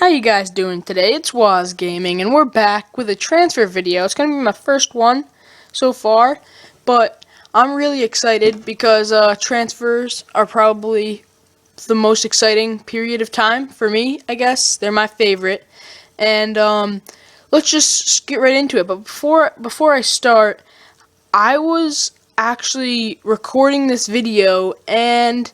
How you guys doing today? It's waazgaming, and we're back with a transfer video. It's going to be my first one so far, but I'm really excited because transfers are probably the most exciting period of time for me, I guess. They're my favorite, and let's just get right into it. But before I start, I was actually recording this video and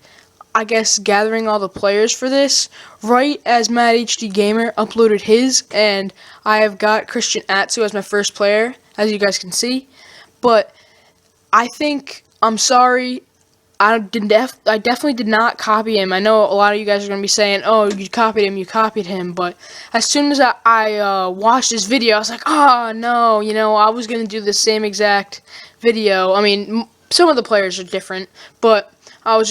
I guess gathering all the players for this right as Mad HD Gamer uploaded his, and I have got Christian Atsu as my first player, as you guys can see. But I think I'm sorry. I definitely did not copy him. I know a lot of you guys are going to be saying, oh, you copied him, but as soon as I watched this video, I was like, oh, no, I was going to do the same exact video. I mean, some of the players are different, but I was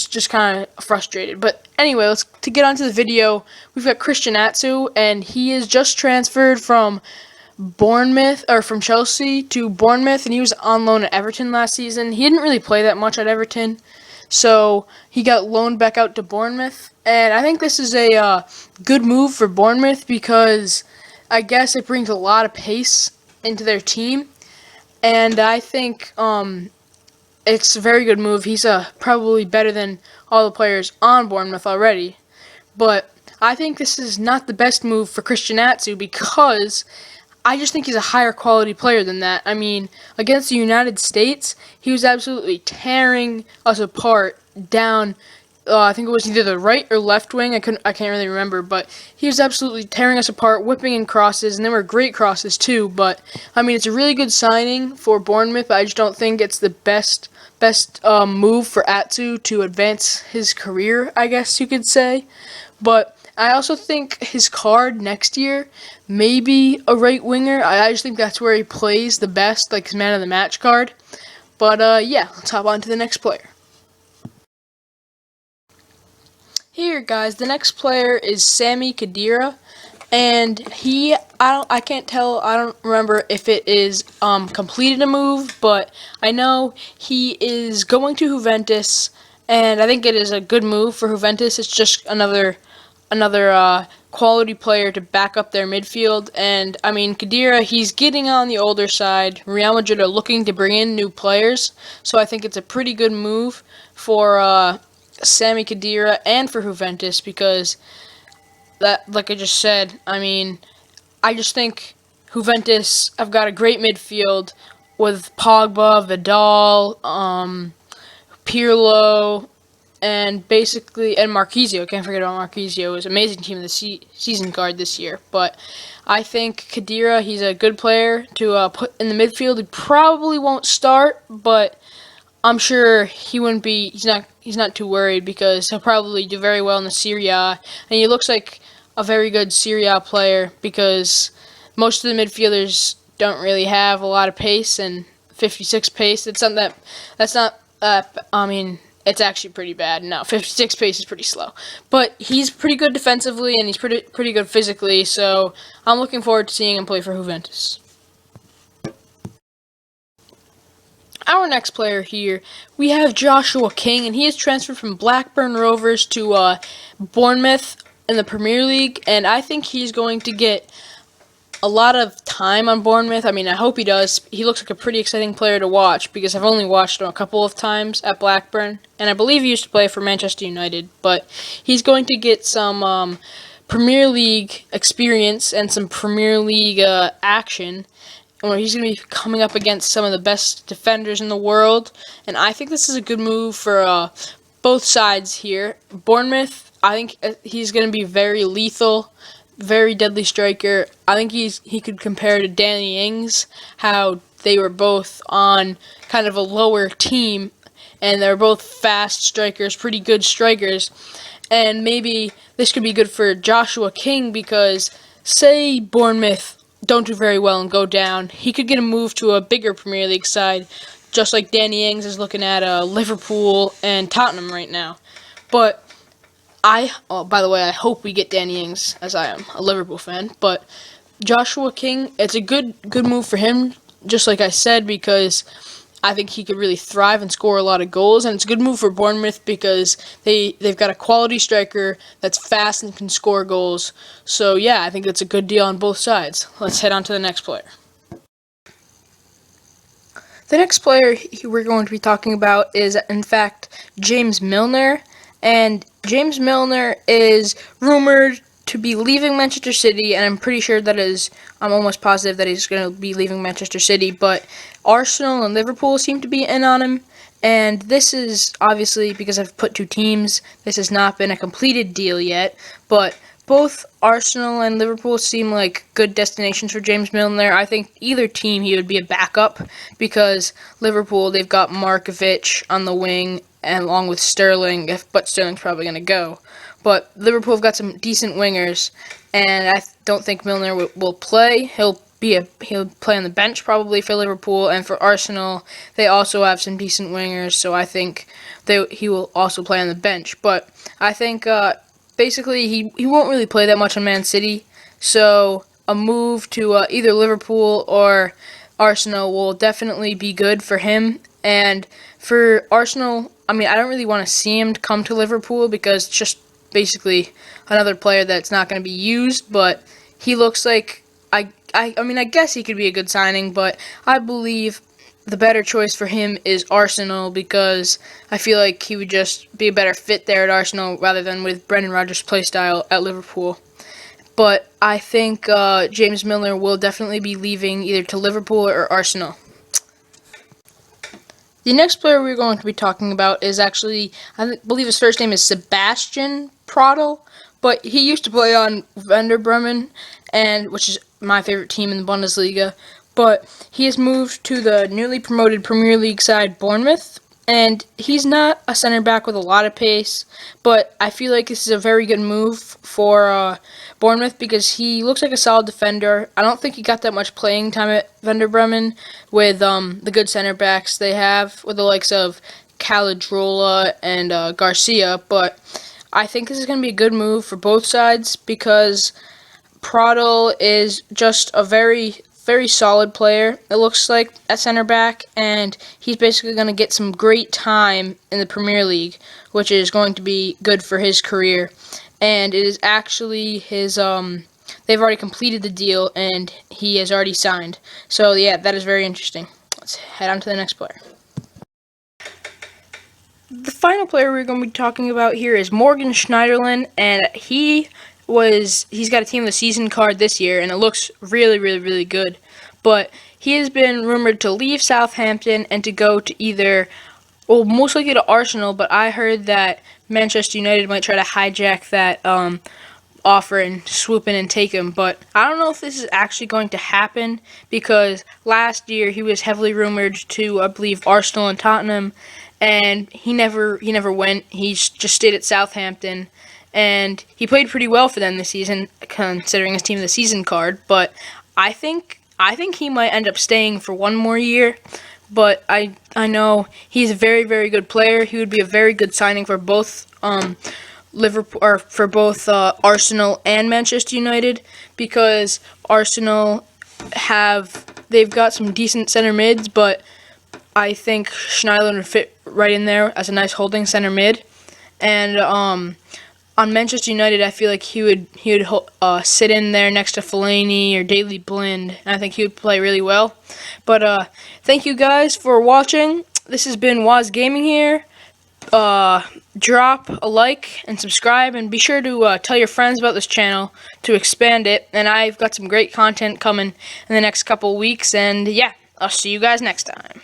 just kind of frustrated. But anyway, to get onto the video, we've got Christian Atsu, and he is just transferred from from Chelsea to Bournemouth, and he was on loan at Everton last season. He didn't really play that much at Everton, so he got loaned back out to Bournemouth. And I think this is a good move for Bournemouth because I guess it brings a lot of pace into their team, and I think it's a very good move. He's probably better than all the players on Bournemouth already, but I think this is not the best move for Christian Atsu because I just think he's a higher quality player than that. I mean, against the United States, he was absolutely tearing us apart down. I think it was either the right or left wing. I can't really remember, but he was absolutely tearing us apart, whipping in crosses, and they were great crosses too. But I mean, it's a really good signing for Bournemouth. I just don't think it's the best move for Atsu to advance his career, I guess you could say. But I also think his card next year may be a right winger. I just think that's where he plays the best, like his man of the match card. But yeah, let's hop on to the next player. Here, guys, the next player is Sami Khedira, and I can't tell, I don't remember if it is completed a move, but I know he is going to Juventus, and I think it is a good move for Juventus. It's just another quality player to back up their midfield. And I mean, Khedira, he's getting on the older side. Real Madrid are looking to bring in new players, so I think it's a pretty good move for Sami Khedira and for Juventus because that, like I just said, I mean, I just think Juventus have got a great midfield with Pogba, Vidal, Pirlo, and Marquisio. Can't forget about Marquisio. It was an amazing team of the season card this year. But I think Khedira, he's a good player to put in the midfield. He probably won't start, but I'm sure he wouldn't be. He's not too worried because he'll probably do very well in the Serie A, and he looks like a very good Serie A player because most of the midfielders don't really have a lot of pace, and 56 pace. I mean, it's actually pretty bad. No, 56 pace is pretty slow. But he's pretty good defensively, and he's pretty good physically, so I'm looking forward to seeing him play for Juventus. Our next player here, we have Joshua King, and he is transferred from Blackburn Rovers to Bournemouth in the Premier League, and I think he's going to get a lot of time on Bournemouth. I mean, I hope he does. He looks like a pretty exciting player to watch because I've only watched him a couple of times at Blackburn, and I believe he used to play for Manchester United, but he's going to get some Premier League experience and some Premier League action, where he's going to be coming up against some of the best defenders in the world, and I think this is a good move for both sides here. Bournemouth, I think he's going to be very lethal, very deadly striker. I think he could compare to Danny Ings, how they were both on kind of a lower team, and they're both fast strikers, pretty good strikers, and maybe this could be good for Joshua King because, say Bournemouth don't do very well and go down, he could get a move to a bigger Premier League side, just like Danny Ings is looking at Liverpool and Tottenham right now. But by the way, I hope we get Danny Ings, as I am a Liverpool fan. But Joshua King, it's a good move for him, just like I said, because I think he could really thrive and score a lot of goals, and it's a good move for Bournemouth because they've got a quality striker that's fast and can score goals. So yeah, I think it's a good deal on both sides. Let's head on to the next player. The next player we're going to be talking about is, in fact, James Milner, and James Milner is rumored to be leaving Manchester City, and I'm almost positive that he's going to be leaving Manchester City, but Arsenal and Liverpool seem to be in on him, and this is obviously because I've put two teams. This has not been a completed deal yet, but both Arsenal and Liverpool seem like good destinations for James Milner. I think either team he would be a backup because Liverpool, they've got Markovic on the wing and along with Sterling, but Sterling's probably going to go. But Liverpool have got some decent wingers, and I don't think Milner will play. He'll play on the bench probably for Liverpool, and for Arsenal, they also have some decent wingers, so I think he will also play on the bench. But I think basically he won't really play that much on Man City, so a move to either Liverpool or Arsenal will definitely be good for him. And for Arsenal, I mean, I don't really want to see him come to Liverpool because it's just basically another player that's not going to be used, but he looks like I mean, I guess he could be a good signing, but I believe the better choice for him is Arsenal because I feel like he would just be a better fit there at Arsenal rather than with Brendan Rodgers' play style at Liverpool. But I think James Milner will definitely be leaving either to Liverpool or Arsenal. The next player we're going to be talking about is actually, I believe his first name is Sebastian Prato, but he used to play on Werder Bremen, which is my favorite team in the Bundesliga. But he has moved to the newly promoted Premier League side Bournemouth, and he's not a center back with a lot of pace, but I feel like this is a very good move for Bournemouth because he looks like a solid defender. I don't think he got that much playing time at Werder Bremen with the good center backs they have with the likes of Calagirola and Garcia, but I think this is going to be a good move for both sides because Prato is just a very solid player, it looks like, at center back, and he's basically going to get some great time in the Premier League, which is going to be good for his career. And it is actually his, they've already completed the deal, and he has already signed. So, yeah, that is very interesting. Let's head on to the next player. The final player we're going to be talking about here is Morgan Schneiderlin, and he's got a Team of the Season card this year, and it looks really good. But he has been rumored to leave Southampton and to go to either, well, most likely to Arsenal, but I heard that Manchester United might try to hijack that offer and swoop in and take him. But I don't know if this is actually going to happen because last year he was heavily rumored to, I believe, Arsenal and Tottenham, and he never went. He just stayed at Southampton. And he played pretty well for them this season, considering his Team of the Season card. But I think he might end up staying for one more year. But I know he's a very good player. He would be a very good signing for both Liverpool or for both Arsenal and Manchester United because Arsenal they've got some decent center mids, but I think Schneiderlin would fit right in there as a nice holding center mid. And on Manchester United, I feel like he would sit in there next to Fellaini or Daley Blind, and I think he would play really well. But thank you guys for watching. This has been waazgaming here. Drop a like and subscribe, and be sure to tell your friends about this channel to expand it. And I've got some great content coming in the next couple weeks. And yeah, I'll see you guys next time.